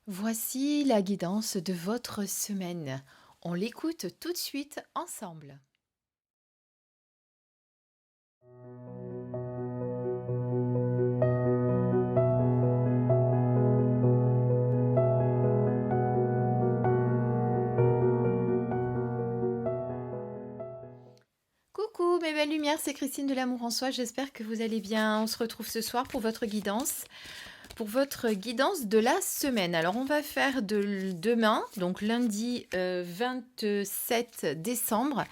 Voici la guidance de votre semaine. On l'écoute tout de suite ensemble. Coucou mes belles lumières, c'est Christine de l'Amour en Soi. J'espère que vous allez bien. On se retrouve ce soir pour votre guidance de la semaine. Alors on va faire de demain, donc lundi 27 décembre,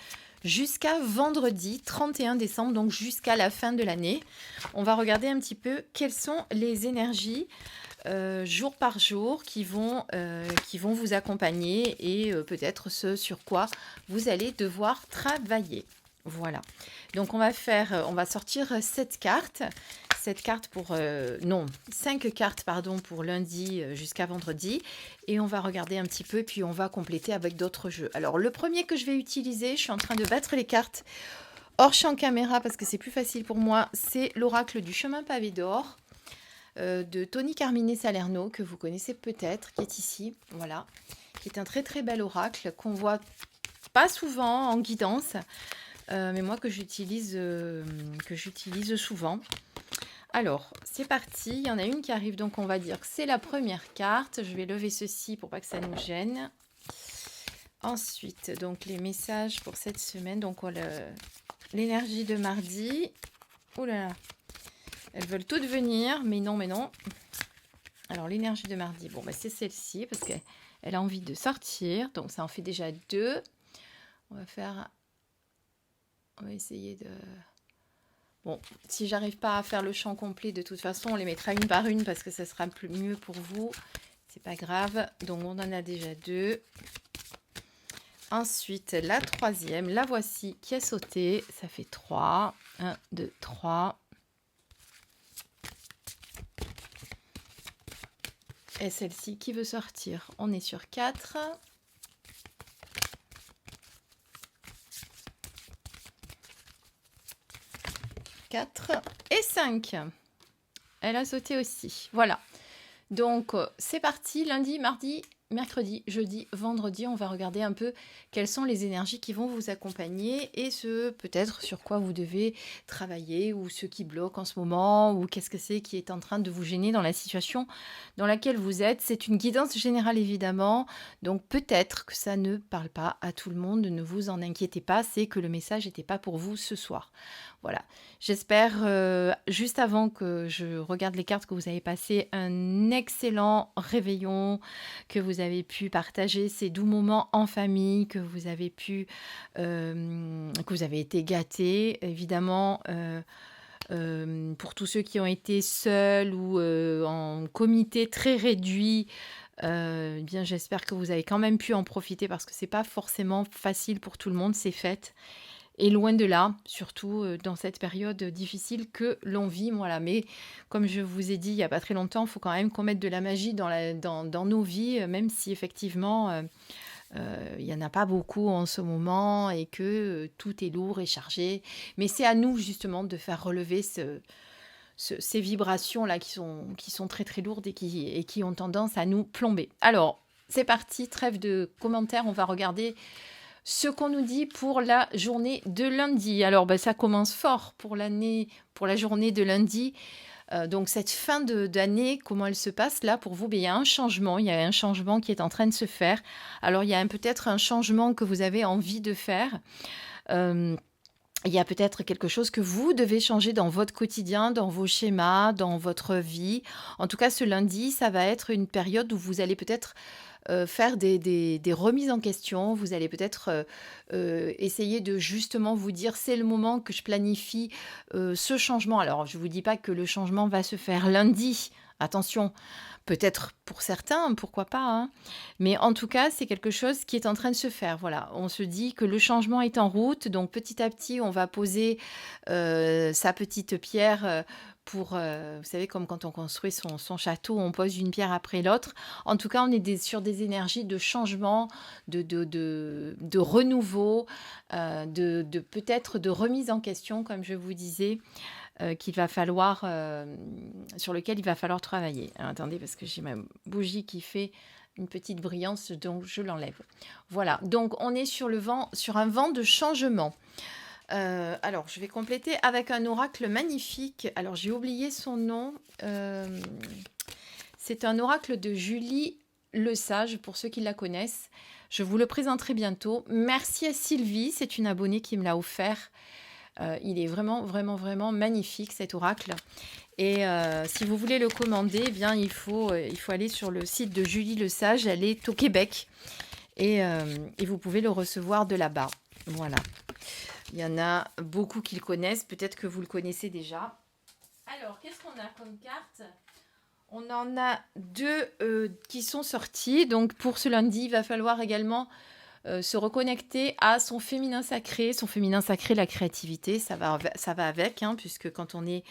jusqu'à vendredi 31 décembre, donc jusqu'à la fin de l'année. On va regarder un petit peu quelles sont les énergies jour par jour qui vont vous accompagner et peut-être ce sur quoi vous allez devoir travailler. Voilà. Donc on va sortir 7 cartes pour non, 5 cartes pardon pour lundi jusqu'à vendredi et on va regarder un petit peu puis on va compléter avec d'autres jeux. Alors le premier que je vais utiliser, je suis en train de battre les cartes hors champ caméra parce que c'est plus facile pour moi, c'est l'oracle du chemin pavé d'or de Tony Carmine Salerno, que vous connaissez peut-être, qui est ici, voilà, qui est un très très bel oracle qu'on voit pas souvent en guidance, mais moi que j'utilise souvent. Alors, c'est parti, il y en a une qui arrive, donc on va dire que c'est la première carte. Je vais lever ceci pour pas que ça nous gêne. Ensuite, donc les messages pour cette semaine, donc l'énergie de mardi. Oh là là, elles veulent toutes venir, mais non, mais non. Alors, l'énergie de mardi, bon, bah, c'est celle-ci, parce qu'elle a envie de sortir. Donc, ça en fait déjà 2. On va essayer de... Bon, si j'arrive pas à faire le champ complet, de toute façon, on les mettra une par une, parce que ça sera mieux pour vous. C'est pas grave. Donc, on en a déjà 2. Ensuite, la troisième, la voici, qui a sauté. Ça fait 3. 1, 2, 3. Et celle-ci qui veut sortir. On est sur 4. 4 et 5. Elle a sauté aussi. Voilà. Donc, c'est parti. Lundi, mardi, mercredi, jeudi, vendredi. On va regarder un peu quelles sont les énergies qui vont vous accompagner et ce peut-être sur quoi vous devez travailler ou ce qui bloque en ce moment ou qu'est-ce que c'est qui est en train de vous gêner dans la situation dans laquelle vous êtes. C'est une guidance générale évidemment. Donc, peut-être que ça ne parle pas à tout le monde. Ne vous en inquiétez pas. C'est que le message n'était pas pour vous ce soir. Voilà. J'espère, juste avant que je regarde les cartes, que vous avez passé un excellent réveillon, que vous avez pu partager ces doux moments en famille, que vous avez été gâtés, évidemment. Pour tous ceux qui ont été seuls ou en comité très réduit, eh bien j'espère que vous avez quand même pu en profiter parce que c'est pas forcément facile pour tout le monde ces fêtes. Et loin de là, surtout dans cette période difficile que l'on vit. Voilà. Mais comme je vous ai dit il n'y a pas très longtemps, il faut quand même qu'on mette de la magie dans nos vies, même si effectivement il n'y en a pas beaucoup en ce moment et que tout est lourd et chargé. Mais c'est à nous justement de faire relever ces vibrations-là qui sont très très lourdes et qui ont tendance à nous plomber. Alors, c'est parti, trêve de commentaires, on va regarder ce qu'on nous dit pour la journée de lundi. Alors, ça commence fort pour la journée de lundi. Donc, cette fin d'année, comment elle se passe là pour vous? Il y a un changement. Il y a un changement qui est en train de se faire. Alors, il y a peut-être un changement que vous avez envie de faire. Il y a peut-être quelque chose que vous devez changer dans votre quotidien, dans vos schémas, dans votre vie. En tout cas, ce lundi, ça va être une période où vous allez peut-être faire des remises en question. Vous allez peut-être essayer de justement vous dire c'est le moment que je planifie ce changement. Alors, je ne vous dis pas que le changement va se faire lundi. Attention, peut-être pour certains, pourquoi pas, hein. Mais en tout cas, c'est quelque chose qui est en train de se faire. Voilà, on se dit que le changement est en route, donc petit à petit, on va poser sa petite pierre pour, vous savez, comme quand on construit son château, on pose une pierre après l'autre. En tout cas, on est sur des énergies de changement, de renouveau, peut-être de remise en question, comme je vous disais. qu'il va falloir, sur lequel il va falloir travailler. Alors, attendez, parce que j'ai ma bougie qui fait une petite brillance, donc je l'enlève. Voilà, donc on est sur un vent de changement. Alors, je vais compléter avec un oracle magnifique. Alors, j'ai oublié son nom. C'est un oracle de Julie Le Sage, pour ceux qui la connaissent. Je vous le présenterai bientôt. Merci à Sylvie, c'est une abonnée qui me l'a offert. Il est vraiment, vraiment, vraiment magnifique, cet oracle. Et si vous voulez le commander, eh bien, il faut aller sur le site de Julie Le Sage. Elle est au Québec. Et vous pouvez le recevoir de là-bas. Voilà. Il y en a beaucoup qui le connaissent. Peut-être que vous le connaissez déjà. Alors, qu'est-ce qu'on a comme carte ? On en a deux qui sont sortis. Donc, pour ce lundi, il va falloir également se reconnecter à son féminin sacré. Son féminin sacré, la créativité, ça va avec, hein, puisque quand on est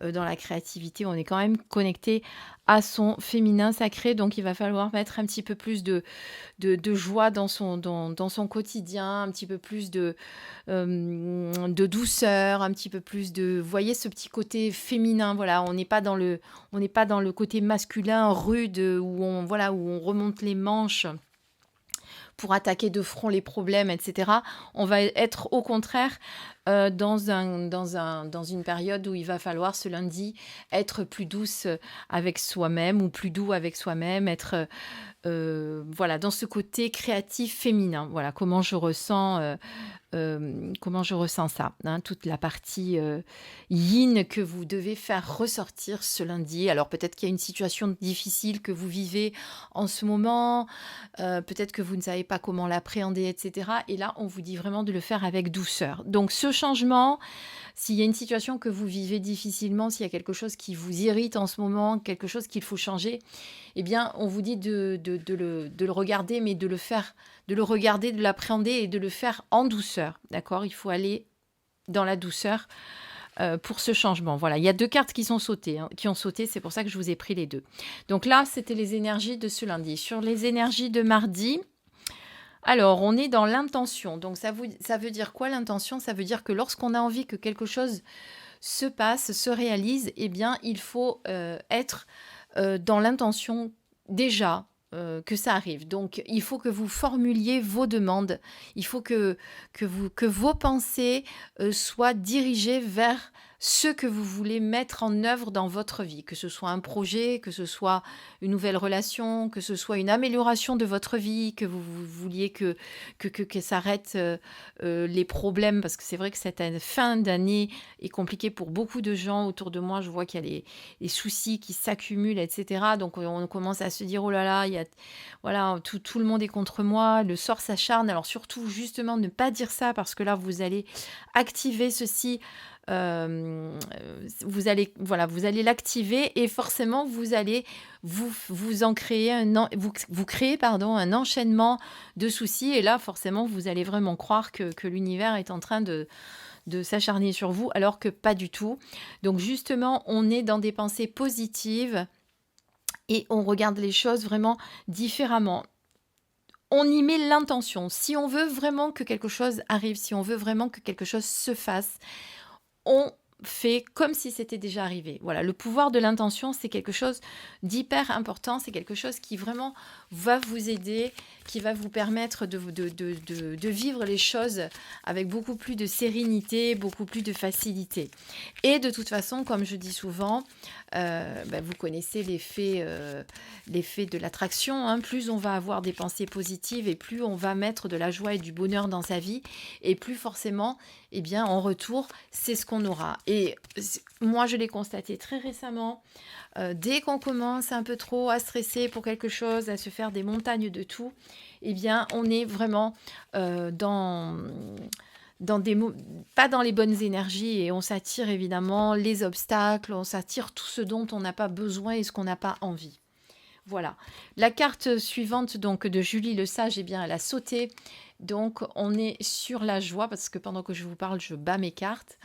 dans la créativité, on est quand même connecté à son féminin sacré. Donc, il va falloir mettre un petit peu plus de joie dans son quotidien, un petit peu plus de douceur, un petit peu plus de... Vous voyez ce petit côté féminin, voilà, on n'est pas dans le côté masculin rude où on remonte les manches pour attaquer de front les problèmes, etc. On va être au contraire dans une période où il va falloir ce lundi être plus douce avec soi-même ou plus doux avec soi-même, être dans ce côté créatif féminin. Voilà comment je ressens ça, hein, toute la partie yin que vous devez faire ressortir ce lundi. Alors peut-être qu'il y a une situation difficile que vous vivez en ce moment, peut-être que vous ne savez pas comment l'appréhender, etc. Et là, on vous dit vraiment de le faire avec douceur. Donc ce changement, s'il y a une situation que vous vivez difficilement, s'il y a quelque chose qui vous irrite en ce moment, quelque chose qu'il faut changer, eh bien, on vous dit de le regarder, mais de le regarder, de l'appréhender et de le faire en douceur. D'accord ? Il faut aller dans la douceur pour ce changement. Voilà, il y a deux cartes qui ont sauté, c'est pour ça que je vous ai pris les deux. Donc là, c'était les énergies de ce lundi. Sur les énergies de mardi, alors, on est dans l'intention. Donc, ça veut dire quoi l'intention ? Ça veut dire que lorsqu'on a envie que quelque chose se passe, se réalise, eh bien, il faut être dans l'intention déjà que ça arrive. Donc, il faut que vous formuliez vos demandes. Il faut que vos pensées soient dirigées vers ce que vous voulez mettre en œuvre dans votre vie, que ce soit un projet, que ce soit une nouvelle relation, que ce soit une amélioration de votre vie, que vous vouliez que s'arrêtent les problèmes, parce que c'est vrai que cette fin d'année est compliquée pour beaucoup de gens autour de moi. Je vois qu'il y a les soucis qui s'accumulent, etc. Donc on commence à se dire, oh là là, tout le monde est contre moi, le sort s'acharne. Alors surtout, justement, ne pas dire ça, parce que là, vous allez activer ceci. Vous allez l'activer et forcément vous allez vous en créer vous créez un enchaînement de soucis, et là forcément vous allez vraiment croire que l'univers est en train de s'acharner sur vous, alors que pas du tout. Donc justement, on est dans des pensées positives et on regarde les choses vraiment différemment. On y met l'intention. Si on veut vraiment que quelque chose arrive, si on veut vraiment que quelque chose se fasse, on fait comme si c'était déjà arrivé. Voilà, le pouvoir de l'intention, c'est quelque chose d'hyper important, c'est quelque chose qui vraiment va vous aider, qui va vous permettre de vivre les choses avec beaucoup plus de sérénité, beaucoup plus de facilité. Et de toute façon, comme je dis souvent, vous connaissez l'effet de l'attraction, hein. Plus on va avoir des pensées positives et plus on va mettre de la joie et du bonheur dans sa vie, et plus forcément, eh bien, en retour, c'est ce qu'on aura. Et moi, je l'ai constaté très récemment. Dès qu'on commence un peu trop à stresser pour quelque chose, à se faire des montagnes de tout, eh bien, on est vraiment pas dans les bonnes énergies, et on s'attire évidemment les obstacles, on s'attire tout ce dont on n'a pas besoin et ce qu'on n'a pas envie. Voilà. La carte suivante donc de Julie Le Sage, eh bien, elle a sauté. Donc, on est sur la joie, parce que pendant que je vous parle, je bats mes cartes.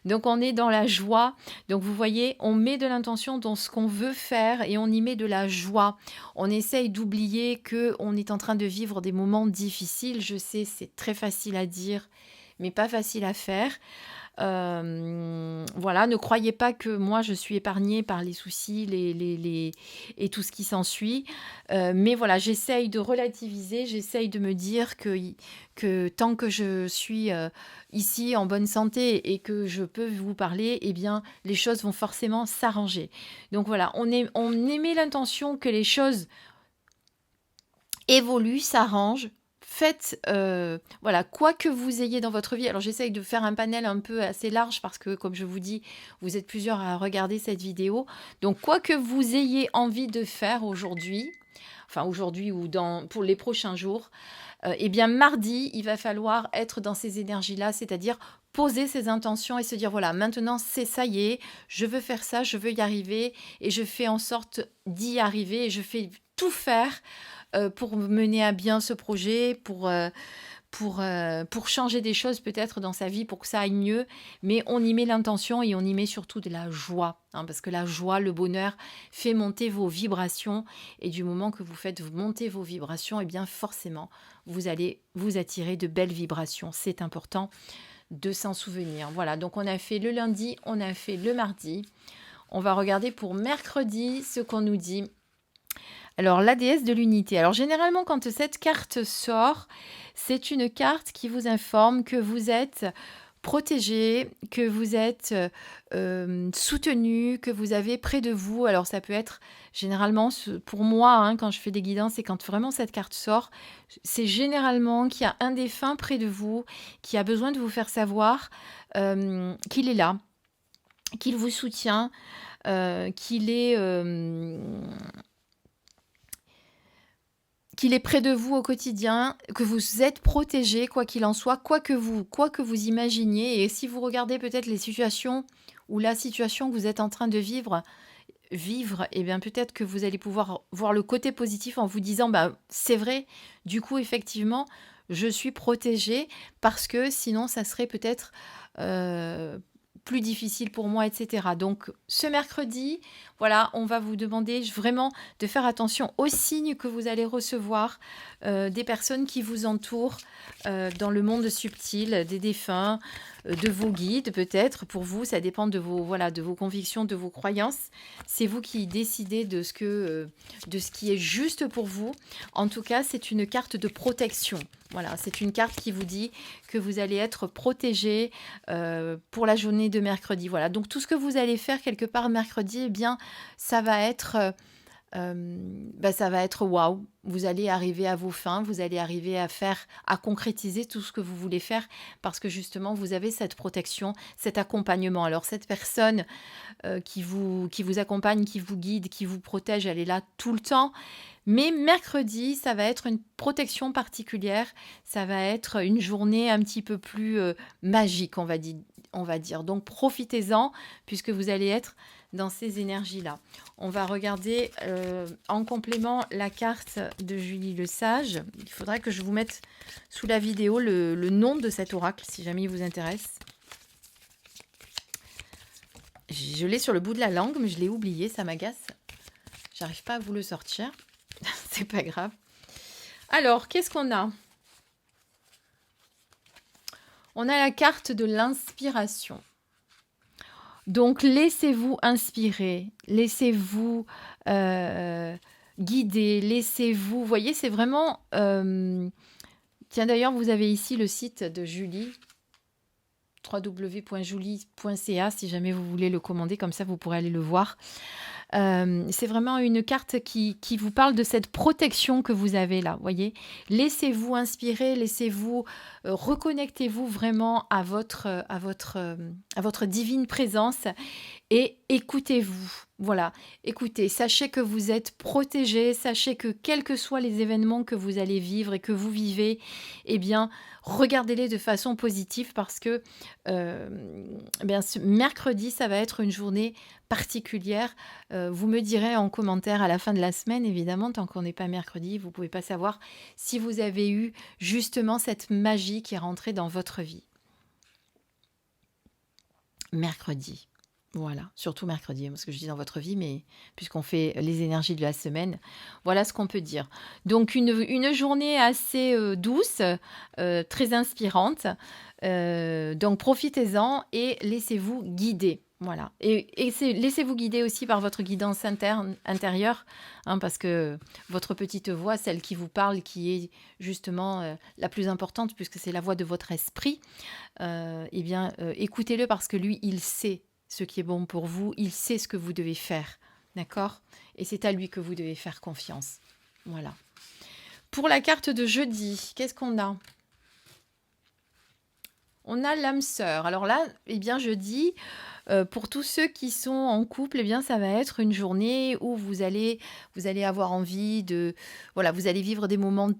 Donc, on est dans la joie. Donc, vous voyez, on met de l'intention dans ce qu'on veut faire et on y met de la joie. On essaye d'oublier qu'on est en train de vivre des moments difficiles. Je sais, c'est très facile à dire, mais pas facile à faire. Voilà, ne croyez pas que moi je suis épargnée par les soucis et tout ce qui s'ensuit. Mais voilà, j'essaye de relativiser, j'essaye de me dire que tant que je suis ici en bonne santé et que je peux vous parler, eh bien les choses vont forcément s'arranger. Donc voilà, on émet l'intention que les choses évolue, s'arrange. Faites, voilà, quoi que vous ayez dans votre vie. Alors, j'essaye de faire un panel un peu assez large parce que, comme je vous dis, vous êtes plusieurs à regarder cette vidéo. Donc, quoi que vous ayez envie de faire aujourd'hui, enfin aujourd'hui ou pour les prochains jours, eh bien, mardi, il va falloir être dans ces énergies-là, c'est-à-dire poser ses intentions et se dire, voilà, maintenant, c'est ça y est, je veux faire ça, je veux y arriver et je fais en sorte d'y arriver et je fais tout faire pour mener à bien ce projet, pour changer des choses peut-être dans sa vie, pour que ça aille mieux. Mais on y met l'intention et on y met surtout de la joie. Hein, parce que la joie, le bonheur fait monter vos vibrations. Et du moment que vous faites monter vos vibrations, eh bien forcément, vous allez vous attirer de belles vibrations. C'est important de s'en souvenir. Voilà, donc on a fait le lundi, on a fait le mardi. On va regarder pour mercredi ce qu'on nous dit. Alors, la déesse de l'unité. Alors, généralement, quand cette carte sort, c'est une carte qui vous informe que vous êtes protégé, que vous êtes soutenu, que vous avez près de vous. Alors, ça peut être généralement, pour moi, hein, quand je fais des guidances, et quand vraiment cette carte sort, c'est généralement qu'il y a un défunt près de vous qui a besoin de vous faire savoir qu'il est là, qu'il vous soutient, qu'il est près de vous au quotidien, que vous êtes protégé, quoi qu'il en soit, quoi que vous imaginiez. Et si vous regardez peut-être les situations ou la situation que vous êtes en train de vivre, eh bien peut-être que vous allez pouvoir voir le côté positif en vous disant, bah, c'est vrai, du coup, effectivement, je suis protégée parce que sinon, ça serait peut-être plus difficile pour moi, etc. Donc, ce mercredi, voilà, on va vous demander vraiment de faire attention aux signes que vous allez recevoir des personnes qui vous entourent dans le monde subtil, des défunts, de vos guides peut-être. Pour vous, ça dépend de vos convictions, de vos croyances. C'est vous qui décidez de ce qui est juste pour vous. En tout cas, c'est une carte de protection. Voilà, c'est une carte qui vous dit que vous allez être protégé pour la journée de mercredi. Voilà, donc tout ce que vous allez faire quelque part mercredi, eh bien, ça va être waouh. Vous allez arriver à vos fins, vous allez arriver à concrétiser tout ce que vous voulez faire parce que justement, vous avez cette protection, cet accompagnement. Alors, cette personne qui vous accompagne, qui vous guide, qui vous protège, elle est là tout le temps. Mais mercredi, ça va être une protection particulière. Ça va être une journée un petit peu plus magique, on va dire. Donc, profitez-en puisque vous allez être dans ces énergies-là. On va regarder en complément la carte de Julie Le Sage. Il faudrait que je vous mette sous la vidéo le nom de cet oracle, si jamais il vous intéresse. Je l'ai sur le bout de la langue, mais je l'ai oublié, ça m'agace. J'arrive pas à vous le sortir. C'est pas grave. Alors, qu'est-ce qu'on a? On a la carte de l'inspiration. Donc, laissez-vous inspirer, laissez-vous guider, laissez-vous... Vous voyez, c'est vraiment... Tiens, d'ailleurs, vous avez ici le site de Julie, www.julie.ca, si jamais vous voulez le commander, comme ça, vous pourrez aller le voir. C'est vraiment une carte qui vous parle de cette protection que vous avez là, voyez. Laissez-vous inspirer, laissez-vous, reconnectez-vous vraiment à votre divine présence et écoutez-vous. Voilà, écoutez, sachez que vous êtes protégés, sachez que quels que soient les événements que vous allez vivre et que vous vivez, eh bien, regardez-les de façon positive parce que ce mercredi, ça va être une journée particulière. Vous me direz en commentaire à la fin de la semaine, évidemment, tant qu'on n'est pas mercredi, vous ne pouvez pas savoir si vous avez eu justement cette magie qui est rentrée dans votre vie. Mercredi. Voilà, surtout mercredi, hein, parce que je dis dans votre vie, mais puisqu'on fait les énergies de la semaine, voilà ce qu'on peut dire. Donc une journée assez douce, très inspirante. Donc profitez-en et laissez-vous guider. Voilà. Et laissez-vous guider aussi par votre guidance intérieure, hein, parce que votre petite voix, celle qui vous parle, qui est justement la plus importante, puisque c'est la voix de votre esprit, eh bien, écoutez-le parce que lui, il sait ce qui est bon pour vous, il sait ce que vous devez faire, d'accord? Et c'est à lui que vous devez faire confiance. Voilà. Pour la carte de jeudi, qu'est-ce qu'on a? On a l'âme sœur. Alors là, eh bien, jeudi, pour tous ceux qui sont en couple, eh bien, ça va être une journée où vous allez avoir envie de, voilà, vous allez vivre des moments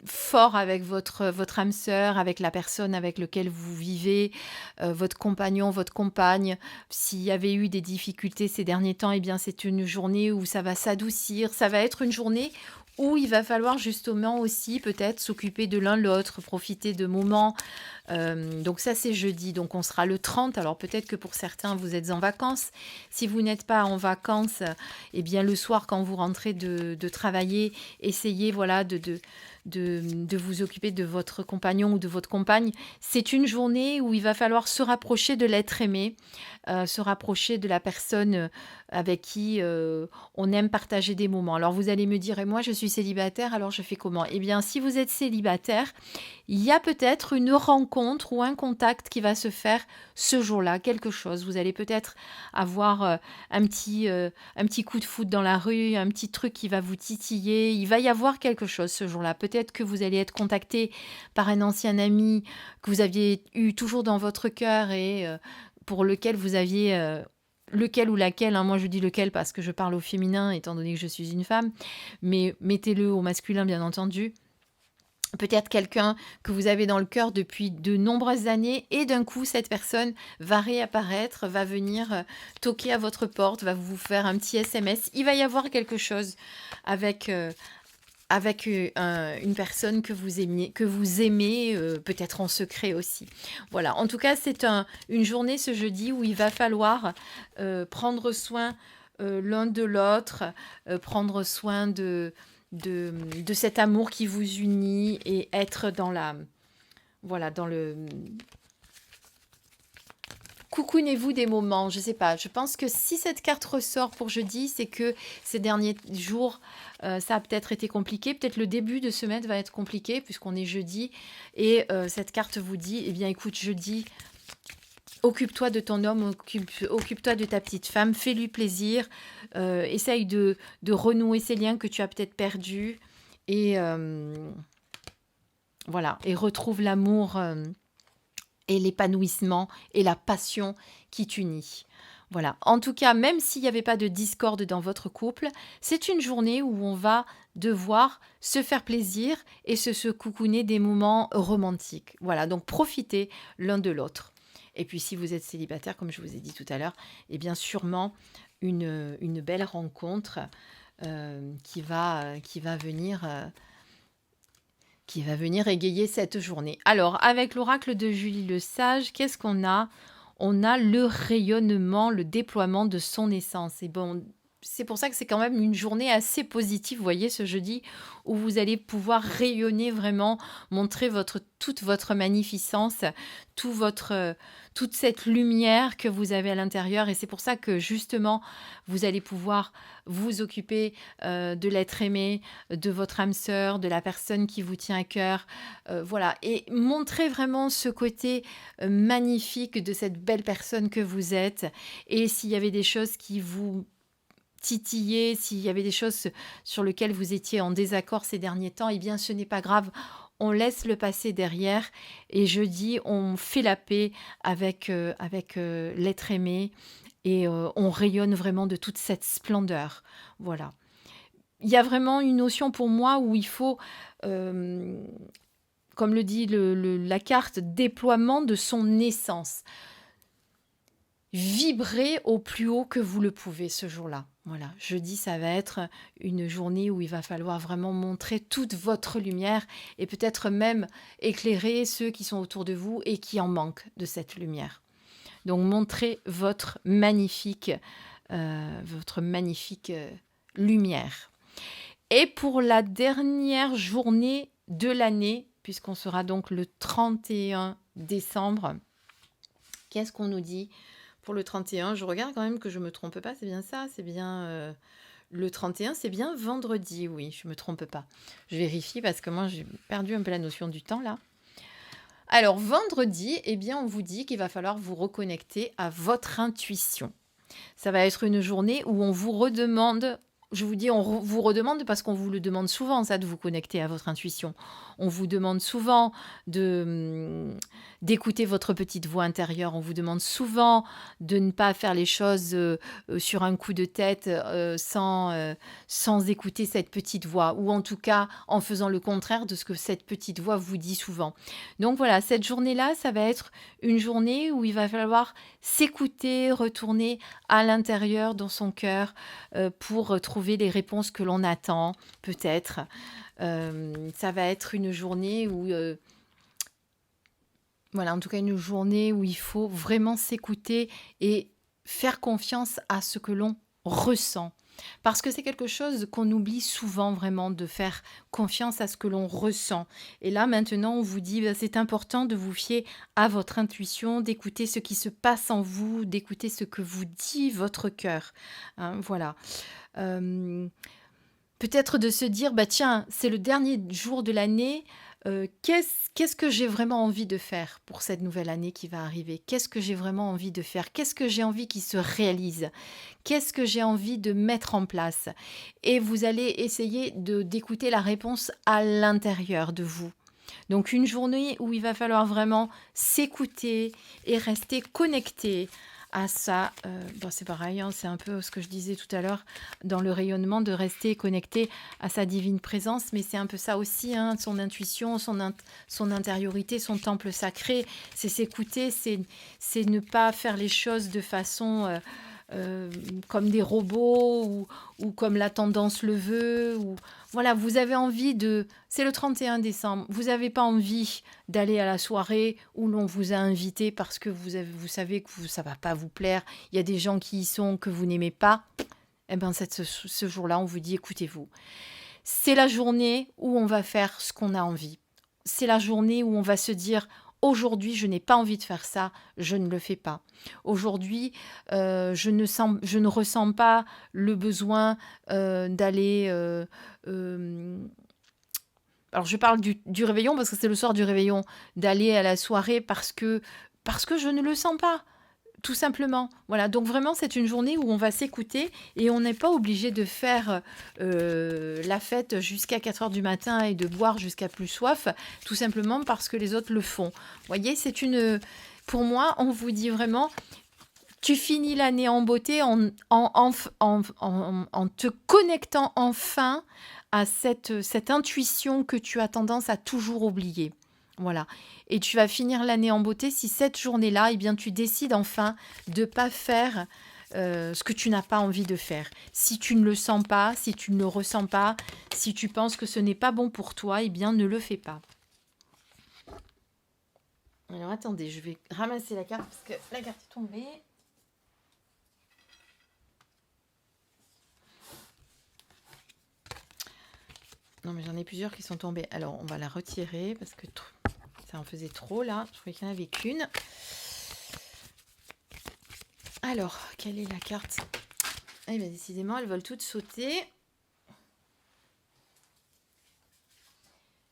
forts avec votre âme sœur, avec la personne avec laquelle vous vivez, votre compagnon, votre compagne. S'il y avait eu des difficultés ces derniers temps, eh bien, c'est une journée où ça va s'adoucir. Ça va être une journée où il va falloir justement aussi peut-être s'occuper de l'un l'autre, profiter de moments. Donc ça, c'est jeudi. Donc on sera le 30. Alors peut-être que pour certains, vous êtes en vacances. Si vous n'êtes pas en vacances, eh bien le soir, quand vous rentrez de travailler, essayez voilà, de vous occuper de votre compagnon ou de votre compagne. C'est une journée où il va falloir se rapprocher de l'être aimé, se rapprocher de la personne avec qui on aime partager des moments. Alors vous allez me dire, et moi je suis célibataire, alors je fais comment? Eh bien, si vous êtes célibataire, il y a peut-être une rencontre ou un contact qui va se faire ce jour-là, quelque chose. Vous allez peut-être avoir un petit coup de foot dans la rue, un petit truc qui va vous titiller. Il va y avoir quelque chose ce jour-là. Peut-être que vous allez être contacté par un ancien ami que vous aviez eu toujours dans votre cœur et pour lequel vous aviez... lequel ou laquelle, hein, moi je dis lequel parce que je parle au féminin étant donné que je suis une femme, mais mettez-le au masculin bien entendu. Peut-être quelqu'un que vous avez dans le cœur depuis de nombreuses années et d'un coup, cette personne va réapparaître, va venir toquer à votre porte, va vous faire un petit SMS. Il va y avoir quelque chose avec, une personne que vous aimez peut-être en secret aussi. Voilà, en tout cas, c'est une journée ce jeudi où il va falloir prendre soin l'un de l'autre, prendre soin de cet amour qui vous unit et être dans voilà, dans le coucounez-vous des moments, je sais pas. Je pense que si cette carte ressort pour jeudi, c'est que ces derniers jours, ça a peut-être été compliqué. Peut-être le début de semaine va être compliqué puisqu'on est jeudi. Et cette carte vous dit, eh bien écoute, jeudi, occupe-toi de ton homme, occupe-toi de ta petite femme, fais-lui plaisir, essaye de renouer ces liens que tu as peut-être perdus et voilà, et retrouve l'amour et l'épanouissement et la passion qui t'unit. Voilà. En tout cas, même s'il n'y avait pas de discorde dans votre couple, c'est une journée où on va devoir se faire plaisir et se coucouner des moments romantiques. Voilà, donc profitez l'un de l'autre. Et puis si vous êtes célibataire, comme je vous ai dit tout à l'heure, eh bien sûrement une belle rencontre qui va venir égayer cette journée. Alors, avec l'oracle de Julie le Sage, qu'est-ce qu'on a? On a le rayonnement, le déploiement de son essence. Et bon, c'est pour ça que c'est quand même une journée assez positive, vous voyez, ce jeudi, où vous allez pouvoir rayonner vraiment, montrer toute votre magnificence, toute cette lumière que vous avez à l'intérieur. Et c'est pour ça que justement, vous allez pouvoir vous occuper de l'être aimé, de votre âme sœur, de la personne qui vous tient à cœur. Voilà, et montrer vraiment ce côté magnifique de cette belle personne que vous êtes. Et s'il y avait des choses qui vous titiller, s'il y avait des choses sur lesquelles vous étiez en désaccord ces derniers temps, eh bien ce n'est pas grave, on laisse le passé derrière et jeudi, on fait la paix avec l'être aimé et on rayonne vraiment de toute cette splendeur. Voilà. Il y a vraiment une notion pour moi où il faut, comme le dit la carte, déploiement de son essence. Vibrez au plus haut que vous le pouvez ce jour-là. Voilà, jeudi, ça va être une journée où il va falloir vraiment montrer toute votre lumière et peut-être même éclairer ceux qui sont autour de vous et qui en manquent de cette lumière. Donc, montrez votre magnifique lumière. Et pour la dernière journée de l'année, puisqu'on sera donc le 31 décembre, qu'est-ce qu'on nous dit pour le 31? Je regarde quand même que je ne me trompe pas, c'est bien ça, c'est bien... le 31, c'est bien vendredi, oui, je ne me trompe pas. Je vérifie parce que moi, j'ai perdu un peu la notion du temps, là. Alors, vendredi, eh bien, on vous dit qu'il va falloir vous reconnecter à votre intuition. Ça va être une journée où on vous redemande, je vous dis vous redemande parce qu'on vous le demande souvent, ça, de vous connecter à votre intuition. On vous demande souvent d'écouter votre petite voix intérieure. On vous demande souvent de ne pas faire les choses sur un coup de tête sans écouter cette petite voix, ou en tout cas en faisant le contraire de ce que cette petite voix vous dit souvent. Donc voilà, cette journée-là, ça va être une journée où il va falloir s'écouter, retourner à l'intérieur dans son cœur pour trouver les réponses que l'on attend, peut-être. Ça va être une journée où... voilà, en tout cas une journée où il faut vraiment s'écouter et faire confiance à ce que l'on ressent. Parce que c'est quelque chose qu'on oublie souvent vraiment, de faire confiance à ce que l'on ressent. Et là, maintenant, on vous dit, c'est important de vous fier à votre intuition, d'écouter ce qui se passe en vous, d'écouter ce que vous dit votre cœur. Hein, voilà. Peut-être de se dire, tiens, c'est le dernier jour de l'année, qu'est-ce que j'ai vraiment envie de faire pour cette nouvelle année qui va arriver? Qu'est-ce que j'ai vraiment envie de faire? Qu'est-ce que j'ai envie qui se réalise? Qu'est-ce que j'ai envie de mettre en place? Et vous allez essayer d'écouter la réponse à l'intérieur de vous. Donc une journée où il va falloir vraiment s'écouter et rester connecté à ça. C'est pareil, hein, c'est un peu ce que je disais tout à l'heure dans le rayonnement, de rester connecté à sa divine présence, mais c'est un peu ça aussi, hein, son intuition, son intériorité, son temple sacré, c'est s'écouter, c'est ne pas faire les choses de façon... comme des robots ou comme la tendance le veut. Voilà, vous avez envie de... C'est le 31 décembre. Vous n'avez pas envie d'aller à la soirée où l'on vous a invité parce que vous savez que ça ne va pas vous plaire. Il y a des gens qui y sont que vous n'aimez pas. Eh bien, ce jour-là, on vous dit, écoutez-vous. C'est la journée où on va faire ce qu'on a envie. C'est la journée où on va se dire... Aujourd'hui, je n'ai pas envie de faire ça, je ne le fais pas. Aujourd'hui, je ne ressens pas le besoin d'aller... alors, je parle du réveillon parce que c'est le soir du réveillon, d'aller à la soirée parce que je ne le sens pas. Tout simplement. Voilà, donc vraiment, c'est une journée où on va s'écouter et on n'est pas obligé de faire la fête jusqu'à 4 heures du matin et de boire jusqu'à plus soif, tout simplement parce que les autres le font. Vous voyez, pour moi, on vous dit vraiment, tu finis l'année en beauté en te connectant enfin à cette intuition que tu as tendance à toujours oublier. Voilà. Et tu vas finir l'année en beauté si cette journée-là, eh bien, tu décides enfin de ne pas faire ce que tu n'as pas envie de faire. Si tu ne le sens pas, si tu ne le ressens pas, si tu penses que ce n'est pas bon pour toi, eh bien, ne le fais pas. Alors, attendez, je vais ramasser la carte parce que la carte est tombée. Non, mais j'en ai plusieurs qui sont tombées. Alors, on va la retirer parce que ça en faisait trop, là. Je croyais qu'il n'y en avait qu'une. Alors, quelle est la carte? Eh bien, décidément, elles veulent toutes sauter.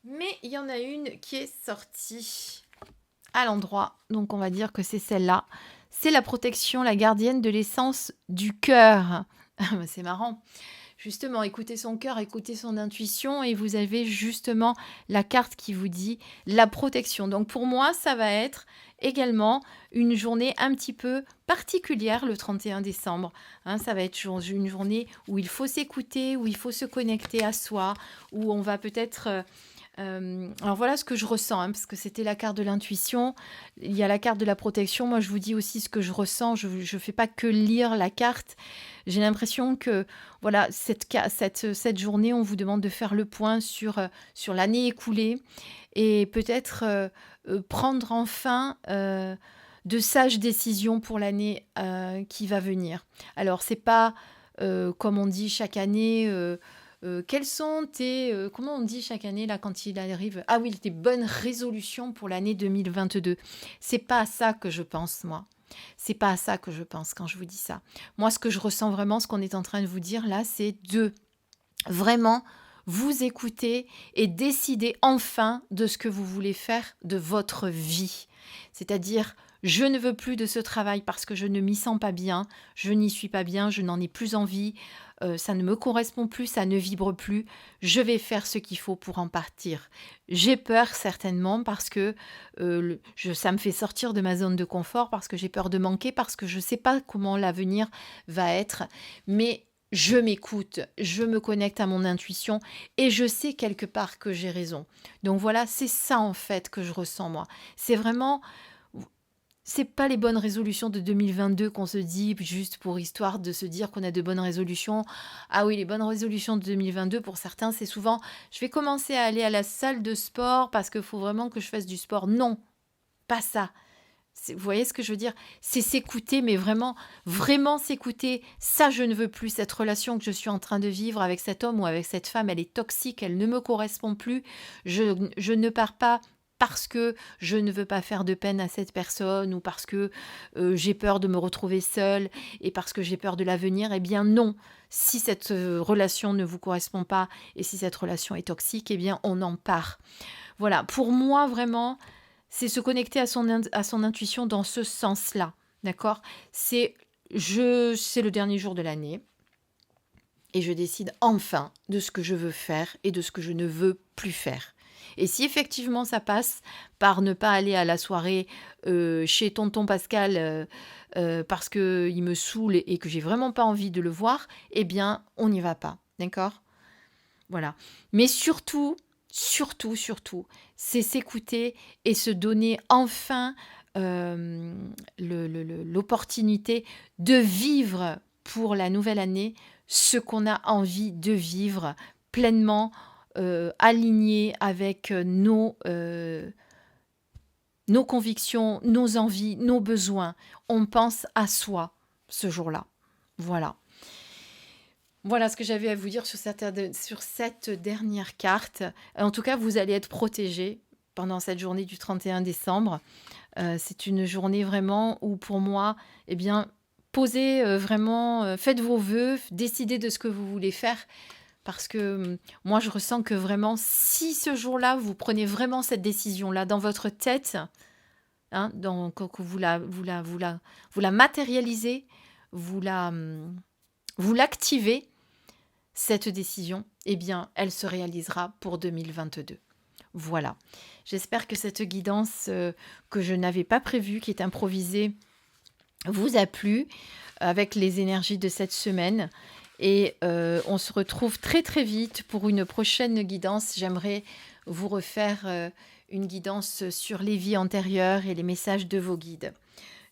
Mais il y en a une qui est sortie à l'endroit. Donc, on va dire que c'est celle-là. C'est la protection, la gardienne de l'essence du cœur. C'est marrant. Justement, écoutez son cœur, écoutez son intuition et vous avez justement la carte qui vous dit la protection. Donc pour moi, ça va être également une journée un petit peu particulière le 31 décembre. Hein, ça va être une journée où il faut s'écouter, où il faut se connecter à soi, où on va peut-être... alors voilà ce que je ressens, hein, parce que c'était la carte de l'intuition. Il y a la carte de la protection. Moi, je vous dis aussi ce que je ressens. Je ne fais pas que lire la carte. J'ai l'impression que voilà, cette journée, on vous demande de faire le point sur l'année écoulée et peut-être prendre enfin de sages décisions pour l'année qui va venir. Alors, c'est pas, comme on dit chaque année, quelles sont tes... comment on dit chaque année, là, quand il arrive? Ah oui, tes bonnes résolutions pour l'année 2022. C'est pas à ça que je pense, moi. C'est pas à ça que je pense quand je vous dis ça. Moi, ce que je ressens vraiment, ce qu'on est en train de vous dire là, c'est de vraiment vous écouter et décider enfin de ce que vous voulez faire de votre vie. C'est-à-dire, je ne veux plus de ce travail parce que je ne m'y sens pas bien, je n'y suis pas bien, je n'en ai plus envie, ça ne me correspond plus, ça ne vibre plus, je vais faire ce qu'il faut pour en partir. J'ai peur certainement parce que ça me fait sortir de ma zone de confort, parce que j'ai peur de manquer, parce que je ne sais pas comment l'avenir va être, mais je m'écoute, je me connecte à mon intuition et je sais quelque part que j'ai raison. Donc voilà, c'est ça en fait que je ressens moi. C'est vraiment, c'est pas les bonnes résolutions de 2022 qu'on se dit juste pour histoire de se dire qu'on a de bonnes résolutions. Ah oui, les bonnes résolutions de 2022 pour certains, c'est souvent je vais commencer à aller à la salle de sport parce qu'il faut vraiment que je fasse du sport. Non, pas ça. Vous voyez ce que je veux dire? C'est s'écouter, mais vraiment, vraiment s'écouter. Ça, je ne veux plus. Cette relation que je suis en train de vivre avec cet homme ou avec cette femme, elle est toxique, elle ne me correspond plus. Je ne pars pas parce que je ne veux pas faire de peine à cette personne ou parce que j'ai peur de me retrouver seule et parce que j'ai peur de l'avenir. Eh bien non, si cette relation ne vous correspond pas et si cette relation est toxique, eh bien on en part. Voilà, pour moi vraiment, c'est se connecter à son intuition dans ce sens-là, d'accord? C'est le dernier jour de l'année et je décide enfin de ce que je veux faire et de ce que je ne veux plus faire. Et si effectivement ça passe par ne pas aller à la soirée chez tonton Pascal parce qu'il me saoule et que j'ai vraiment pas envie de le voir, eh bien on n'y va pas, d'accord? Voilà. Mais surtout, surtout, surtout, c'est s'écouter et se donner enfin l'opportunité de vivre pour la nouvelle année ce qu'on a envie de vivre pleinement, aligné avec nos convictions, nos envies, nos besoins. On pense à soi ce jour-là. Voilà. Voilà ce que j'avais à vous dire sur cette dernière carte. En tout cas, vous allez être protégés pendant cette journée du 31 décembre. C'est une journée vraiment où, pour moi, eh bien, posez vraiment, faites vos vœux, décidez de ce que vous voulez faire. Parce que moi, je ressens que vraiment, si ce jour-là, vous prenez vraiment cette décision-là dans votre tête, hein, que vous la matérialisez, vous l'activez, cette décision, eh bien, elle se réalisera pour 2022. Voilà. J'espère que cette guidance que je n'avais pas prévue, qui est improvisée, vous a plu avec les énergies de cette semaine. Et on se retrouve très très vite pour une prochaine guidance. J'aimerais vous refaire une guidance sur les vies antérieures et les messages de vos guides.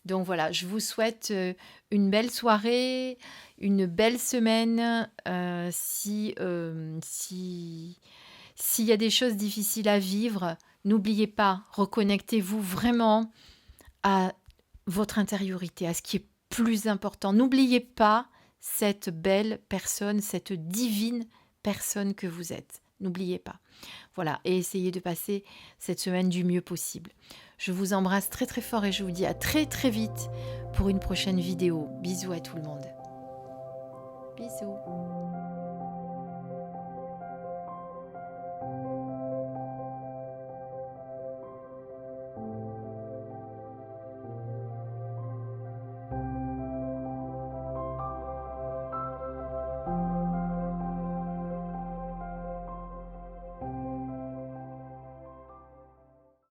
Donc voilà, je vous souhaite une belle soirée, une belle semaine. S'il y a des choses difficiles à vivre, n'oubliez pas, reconnectez-vous vraiment à votre intériorité, à ce qui est plus important. N'oubliez pas cette belle personne, cette divine personne que vous êtes. N'oubliez pas. Voilà, et essayez de passer cette semaine du mieux possible. Je vous embrasse très très fort et je vous dis à très très vite pour une prochaine vidéo. Bisous à tout le monde. Bisous.